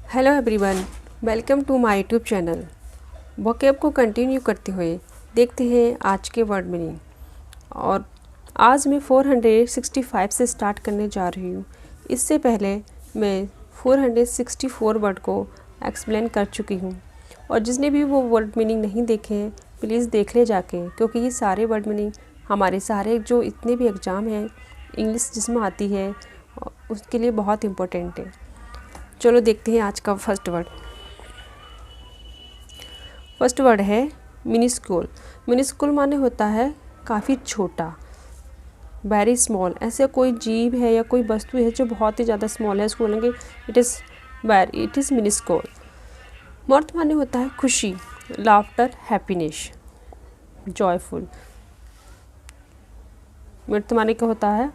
Hello everyone, welcome to my YouTube channel. Vocab को continue करते हुए देखते हैं आज के वर्ड मीनिंग। और आज मैं 465 से स्टार्ट करने जा रही हूँ। इससे पहले मैं 464 वर्ड को एक्सप्लेन कर चुकी हूँ, और जिसने भी वो वर्ड मीनिंग नहीं देखे हैं प्लीज़ देख ले जाके, क्योंकि ये सारे वर्ड मीनिंग हमारे सारे जो इतने भी एग्ज़ाम हैं इंग्लिश जिसमें आती है उसके लिए बहुत इम्पोर्टेंट है। चलो देखते हैं आज का फर्स्ट वर्ड है मिनिस्कूल। मिनिस्कूल माने होता है काफ़ी छोटा, वेरी स्मॉल। ऐसे कोई जीव है या कोई वस्तु है जो बहुत ही ज़्यादा स्मॉल है, उसको बोलेंगे इट इज़ मिनिस्कूल। मर्थ माने होता है खुशी, लाफ्टर, हैप्पीनेस, जॉयफुल। मृत माने क्या होता है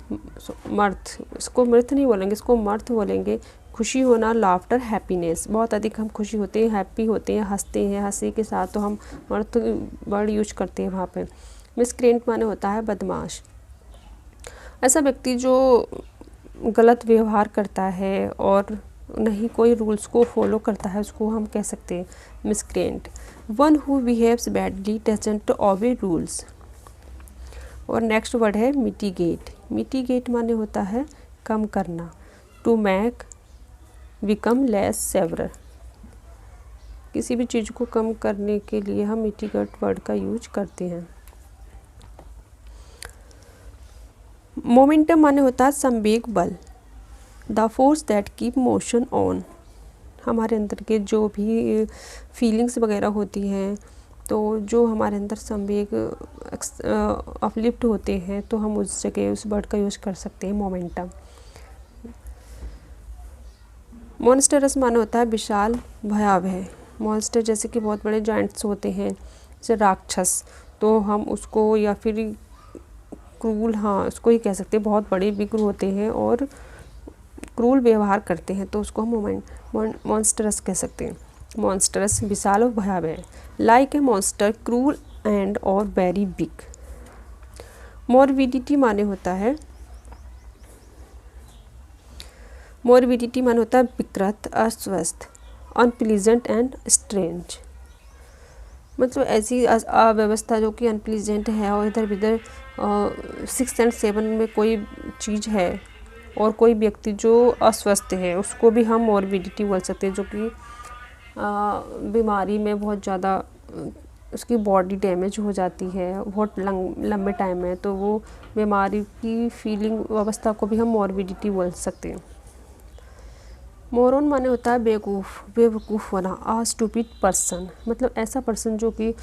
मर्थ, इसको मृत नहीं बोलेंगे, इसको मर्थ बोलेंगे। खुशी होना, लाफ्टर, हैप्पीनेस। बहुत अधिक हम खुशी होते हैं, हैप्पी होते हैं, हंसते हैं, हंसी के साथ तो हम मर्थ वर्ड यूज करते हैं वहाँ पे। मिसक्रेंट माने होता है बदमाश। ऐसा व्यक्ति जो गलत व्यवहार करता है और नहीं कोई रूल्स को फॉलो करता है उसको हम कह सकते हैं miscreant. One who behaves badly doesn't obey rules. और नेक्स्ट वर्ड है मिटिगेट। मिटिगेट माने होता है कम करना, to make become less severe. किसी भी चीज़ को कम करने के लिए हम मिटिगेट वर्ड का यूज करते हैं। मोमेंटम माने होता है संवेग बल, the force that keep motion on. हमारे अंदर के जो भी फीलिंग्स वगैरह होती हैं, तो जो हमारे अंदर संवेग अपलिफ्ट होते हैं, तो हम उस जगह उस वर्ड का यूज कर सकते हैं मोमेंटम। मॉन्स्टरस माने होता है विशाल, भयावह। मॉन्स्टर जैसे कि बहुत बड़े जायंट्स होते हैं, जैसे राक्षस, तो हम उसको या फिर क्रूल, हाँ उसको ही कह सकते हैं। बहुत बड़े बिग होते हैं और क्रूल व्यवहार करते हैं, तो उसको हम मॉन्स्टरस कह सकते हैं। मॉन्स्टरस विशाल और भयावह। Like a monster, cruel and और वेरी बिग। मॉर्बिडिटी माने होता है विकृत, अस्वस्थ, अनप्लीजेंट एंड स्ट्रेंज। मतलब ऐसी अव्यवस्था जो कि अनप्लीजेंट है और इधर उधर 6 और 7 में कोई चीज़ है, और कोई व्यक्ति जो अस्वस्थ है उसको भी हम मॉर्बिडिटी बोल सकते हैं, जो कि बीमारी में बहुत ज़्यादा उसकी बॉडी डैमेज हो जाती है बहुत लंबे टाइम में, तो वो बीमारी की फीलिंग अवस्था को भी हम मॉर्बिडिटी बोल सकते हैं। मोरन माने होता है बेवकूफ़ होना, आ स्टूपिड पर्सन। मतलब ऐसा पर्सन जो कि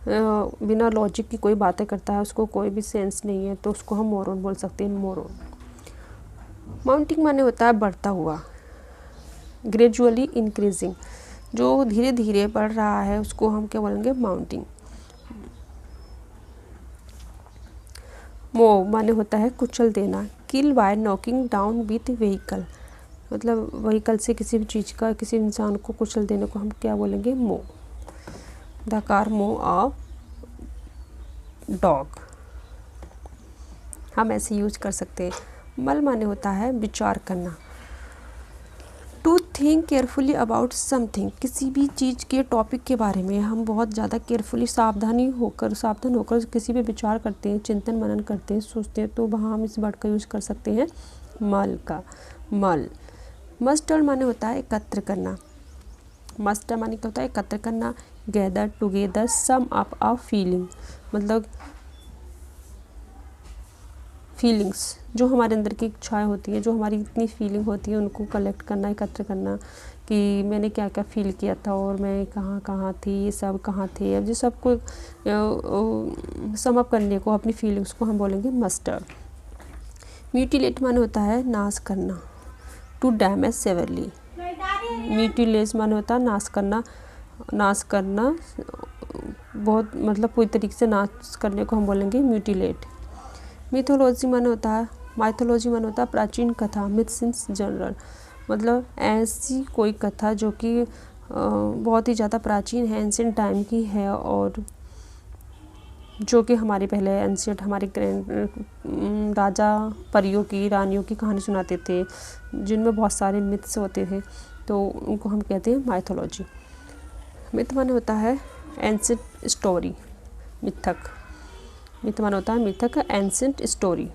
बिना लॉजिक की कोई बातें करता है, उसको कोई भी सेंस नहीं है, तो उसको हम मोरन बोल सकते हैं, मोरन। माउंटिंग माने होता है बढ़ता हुआ, ग्रेजुअली इंक्रीजिंग। जो धीरे धीरे बढ़ रहा है उसको हम क्या बोलेंगे, माउंटिंग। मूव माने होता है कुचल देना, kill by knocking down with vehicle. मतलब व्हीकल से किसी भी चीज़ का, किसी इंसान को कुचल देने को हम क्या बोलेंगे, move. The car move a dog, हम ऐसे यूज कर सकते हैं। मल माने होता है विचार करना, to think carefully about something. किसी भी चीज़ के टॉपिक के बारे में हम बहुत ज़्यादा केयरफुली सावधान होकर किसी भी विचार करते हैं, चिंतन मनन करते हैं, सोचते हैं, तो वहाँ हम इस वर्ड का यूज कर सकते हैं, मल का, मल। मस्टर माने होता है एकत्र करना। मस्टर माने क्या होता है, एकत्र करना, gather together, sum up a feeling. मतलब फीलिंग्स, जो हमारे अंदर की इच्छाएं होती हैं, जो हमारी इतनी फीलिंग होती है, उनको कलेक्ट करना, एकत्र करना, कि मैंने क्या क्या फील किया था और मैं कहाँ कहाँ थी, ये सब कहाँ थे। अब जो सबको सम अप करने को, अपनी फीलिंग्स को हम बोलेंगे मस्टर। म्यूटिलेट माने होता है नाश करना, टू डैमेज सेवरली। म्यूटिलेट माने होता है नाश करना बहुत, मतलब पूरी तरीके से नाश करने को हम बोलेंगे म्यूटिलेट। मिथोलॉजी माने होता है प्राचीन कथा, मिथ्स इन जनरल। मतलब ऐसी कोई कथा जो कि बहुत ही ज़्यादा प्राचीन है, एंशिएंट टाइम की है, और जो कि हमारे पहले एंशिएंट हमारे राजा परियों की रानियों की कहानी सुनाते थे, जिनमें बहुत सारे मिथ्स होते थे, तो उनको हम कहते हैं माइथोलॉजी। मिथ माने होता है एंशिएंट स्टोरी, मिथक। मिथ माने होता है मिथक, एंशिएंट स्टोरी।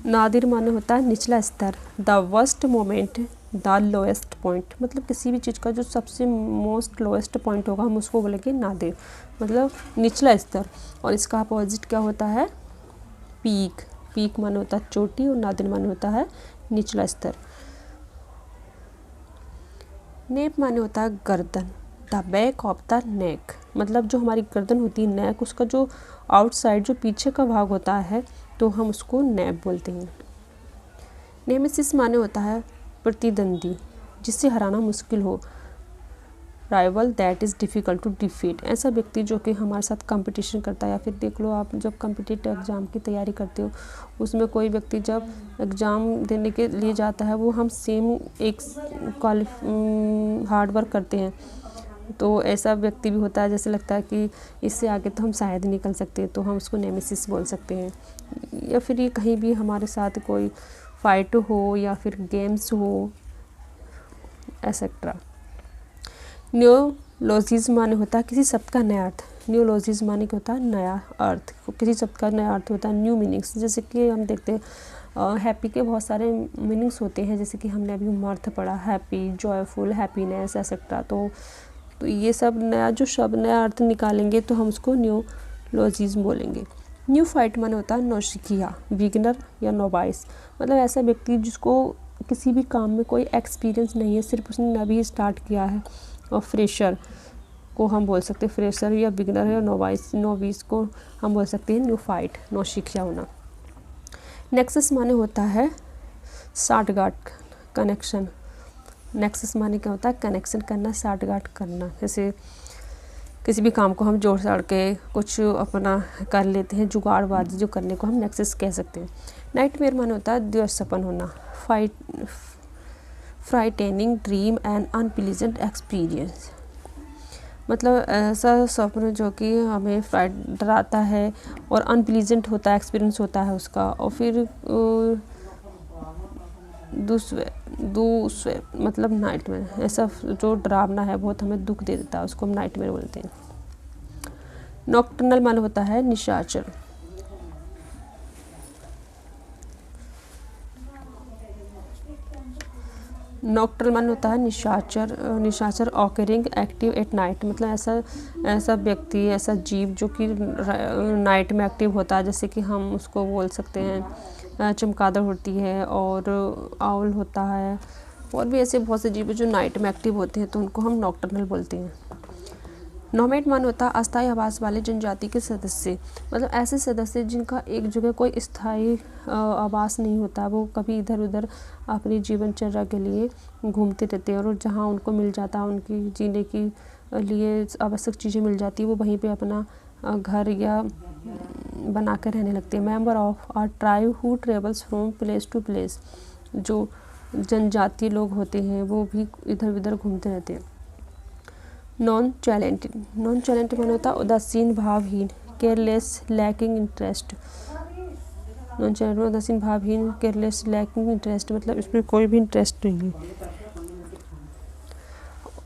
नादिर माने होता है निचला स्तर, the worst moment, the lowest point. मतलब किसी भी चीज़ का जो सबसे मोस्ट लोएस्ट पॉइंट होगा हम उसको बोलेंगे नादिर, मतलब निचला स्तर। और इसका अपोजिट क्या होता है? पीक। पीक माने होता है चोटी और नादिर माने होता है निचला स्तर। नेप माने होता है गर्दन, the back of the neck. मतलब जो हमारी गर्दन होती है, नेक, उसका जो आउटसाइड जो पीछे का भाग होता है तो हम उसको नेप बोलते हैं। नेमेसिस माने होता है प्रतिद्वंदी, जिसे हराना मुश्किल हो। Rival that is difficult to defeat. ऐसा व्यक्ति जो कि हमारे साथ कंपटीशन करता है, या फिर देख लो आप जब कॉम्पिटिटिव एग्ज़ाम की तैयारी करते हो, उसमें कोई व्यक्ति जब एग्ज़ाम देने के लिए जाता है, वो हम सेम एक हार्ड वर्क करते हैं, तो ऐसा व्यक्ति भी होता है जैसे लगता है कि इससे आगे तो हम शायद ही निकल सकते हैं, तो हम उसको नेमेसिस बोल सकते हैं। या फिर ये कहीं भी हमारे साथ कोई फाइट हो या फिर गेम्स हो, एसेट्रा। न्यूरोलॉजिज्म माने होता है किसी शब्द का नया अर्थ। न्यूरोलॉजिज्म माने क्या होता है? नया अर्थ। किसी शब्द का नया अर्थ होता है न्यू मीनिंग्स। जैसे कि हम देखते हैं हैप्पी के बहुत सारे मीनिंग्स होते हैं, जैसे कि हमने अभी अर्थ पढ़ा, हैप्पी, जॉयफुल, हैप्पीनेस, एसेट्रा। तो ये सब नया जो शब्द नया अर्थ निकालेंगे तो हम उसको न्यूरोलॉजिज्म बोलेंगे। न्यू फाइट माने होता है नौसिखिया, बिगिनर या नोवाइस। मतलब ऐसा व्यक्ति जिसको किसी भी काम में कोई एक्सपीरियंस नहीं है, सिर्फ उसने अभी स्टार्ट किया है। और फ्रेशर को हम बोल सकते हैं, फ्रेशर या बिगिनर या नोविस को हम बोल सकते हैं न्यू फाइट, नौसिखिया होना। नेक्सस माने होता है साठगांठ, कनेक्शन। नेक्सस माने क्या होता है? कनेक्शन करना, साठगांठ करना। जैसे किसी भी काम को हम जोड़ जाड़ के कुछ अपना कर लेते हैं, जुगाड़बाजी जो करने को हम नेक्सस कह सकते हैं। नाइटमेयर माने होता है दुस्वप्न होना, फ्राइटेनिंग ड्रीम एंड अनप्लीजेंट एक्सपीरियंस। मतलब ऐसा स्वप्न जो कि हमें डराता है और अनप्लीजेंट होता है, एक्सपीरियंस होता है उसका। और फिर दूसरे मतलब नाइटमेयर, ऐसा जो डरावना है, बहुत हमें दुख दे देता है, उसको हम नाइटमेयर बोलते हैं। नॉक्टर्नल माने होता है निशाचर। नॉक्टर्नल माने होता है निशाचर। निशाचर ऑकरिंग एक्टिव एट नाइट। मतलब ऐसा व्यक्ति, ऐसा जीव जो कि नाइट में एक्टिव होता है, जैसे कि हम उसको बोल सकते हैं चमगादड़ होती है और आउल होता है, और भी ऐसे बहुत से जीव जो नाइट में एक्टिव होते हैं, तो उनको हम नॉक्टर्नल बोलते हैं। नोमैड माने होता है अस्थायी आवास वाले जनजाति के सदस्य। मतलब ऐसे सदस्य जिनका एक जगह कोई स्थायी आवास नहीं होता, वो कभी इधर उधर अपनी जीवनचर्या के लिए घूमते रहते हैं, और जहाँ उनको मिल जाता है, उनकी जीने की लिए आवश्यक चीज़ें मिल जाती है, वो वहीं पे अपना घर या बना कर रहने लगते हैं। Member of a tribe who travels from place to place. जो जनजातीय लोग होते हैं वो भी इधर उधर घूमते रहते हैं। नॉन टैलेंटेड माने होता है उदासीन, भावहीन, careless, lacking interest. Non talented उदासीन, भावहीन, केयरलेस, लैकिंग इंटरेस्ट, मतलब इसमें कोई भी इंटरेस्ट नहीं है।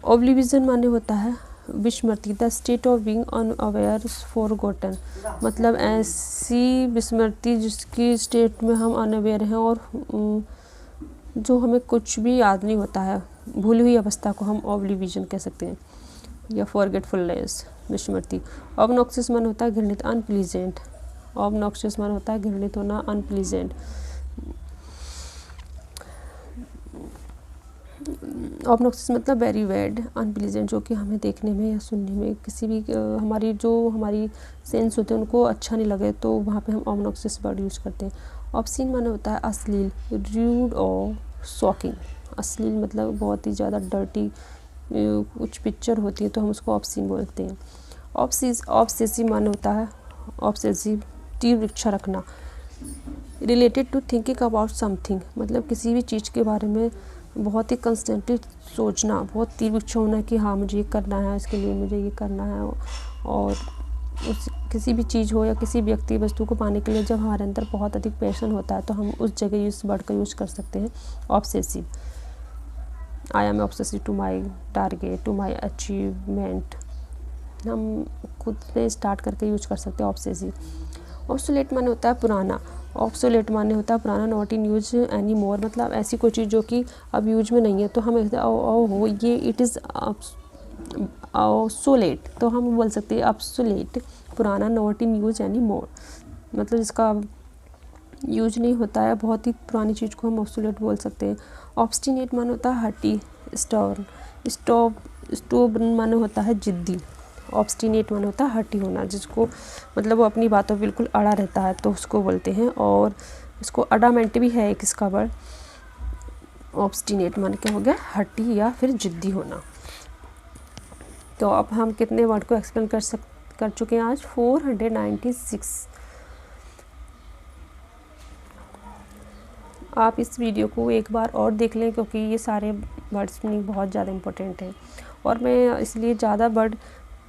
ओब्लिविजन माने होता है विस्मृति, the state of being unaware, forgotten. मतलब ऐसी विस्मृति जिसकी स्टेट में हम अनअवेयर हैं और जो हमें कुछ भी याद नहीं होता है, भूली हुई अवस्था को हम ओब्लिविजन कह सकते हैं, या फॉरगेटफुलनेस, विस्मृति। ऑबनॉक्सियस माने होता है घृणित, अनप्लीजेंट। ऑबनॉक्सियस माने होता है घृणित होना, अनप्लीजेंट। ऑबनॉक्सियस मतलब वेरी बैड, अनप्लीजेंट जो कि हमें देखने में या सुनने में किसी भी हमारी सेंस होते हैं उनको अच्छा नहीं लगे, तो वहाँ पे हम ऑबनॉक्सियस वर्ड यूज़ करते हैं। ऑब्सीन माने होता है अश्लील, रूड और शॉकिंग। अश्लील मतलब बहुत ही ज़्यादा डर्टी कुछ पिक्चर होती है, तो हम उसको ऑब्सीन बोलते हैं। ऑब्सेसिव माने होता है ऑब्सेसिव, तीव्र इच्छा रखना। Related to thinking about something, मतलब किसी भी चीज़ के बारे में बहुत ही कंस्टेंटली सोचना, बहुत तीव्र इच्छा होना कि हाँ मुझे ये करना है, इसके लिए मुझे ये करना है। और उस किसी भी चीज़ हो या किसी व्यक्ति वस्तु को पाने के लिए जब हमारे अंदर बहुत अधिक पैशन होता है तो हम उस जगह इस वर्ड का यूज़ कर सकते हैं, obsessive. I am obsessive to my target, to my achievement, हम खुद से स्टार्ट करके यूज कर सकते हैं ऑब्सेसिव। ऑब्सोलेट माने होता है पुराना, ऑब्सोलेट माने होता है पुराना, not in use any more, मतलब ऐसी कोई चीज़ जो कि अब यूज में नहीं है तो हम हो ये इट इज़ ऑब्सोलेट, तो हम बोल सकते हैं ऑब्सोलेट, पुराना, not in use any more, मतलब जिसका यूज नहीं होता है, बहुत ही पुरानी चीज़ को हम ऑब्सोलेट बोल सकते हैं। ऑब्स्टिनेट माने होता है हटी, स्टोब माने होता है जिद्दी। ऑब्स्टिनेट माने होता है हटी होना, जिसको मतलब वो अपनी बातों बिल्कुल अड़ा रहता है तो उसको बोलते हैं। और इसको अडामेंट भी है एक इसका वर्ड। ऑब्स्टिनेट माने क्या हो गया, हटी या फिर जिद्दी होना। तो अब हम कितने वर्ड को एक्सप्लेन कर चुके हैं आज, 496। आप इस वीडियो को एक बार और देख लें क्योंकि ये सारे वर्ड्स मीनिंग बहुत ज़्यादा इम्पोर्टेंट हैं और मैं इसलिए ज़्यादा वर्ड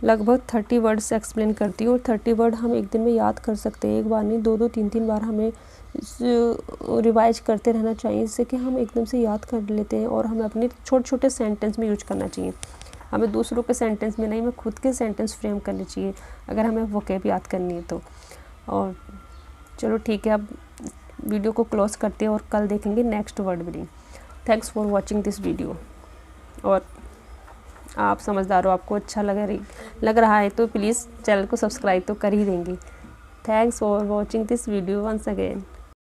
लगभग 30 वर्ड्स एक्सप्लेन करती हूँ। 30 वर्ड हम एक दिन में याद कर सकते हैं, एक बार नहीं, 2-2 3-3 बार हमें रिवाइज करते रहना चाहिए, जिससे कि हम एकदम से याद कर लेते हैं। और हमें अपने छोटे छोटे सेंटेंस में यूज करना चाहिए, हमें दूसरों के सेंटेंस में नहीं, हमें खुद के सेंटेंस फ्रेम करने चाहिए अगर हमें वोकैब याद करनी है तो। और चलो ठीक है, अब वीडियो को क्लोज करते हैं और कल देखेंगे next word meaning. Thanks for watching this video. और आप समझदार हो, आपको अच्छा लग रहा है तो प्लीज़ चैनल को सब्सक्राइब तो कर ही देंगे। Thanks for watching this video once again.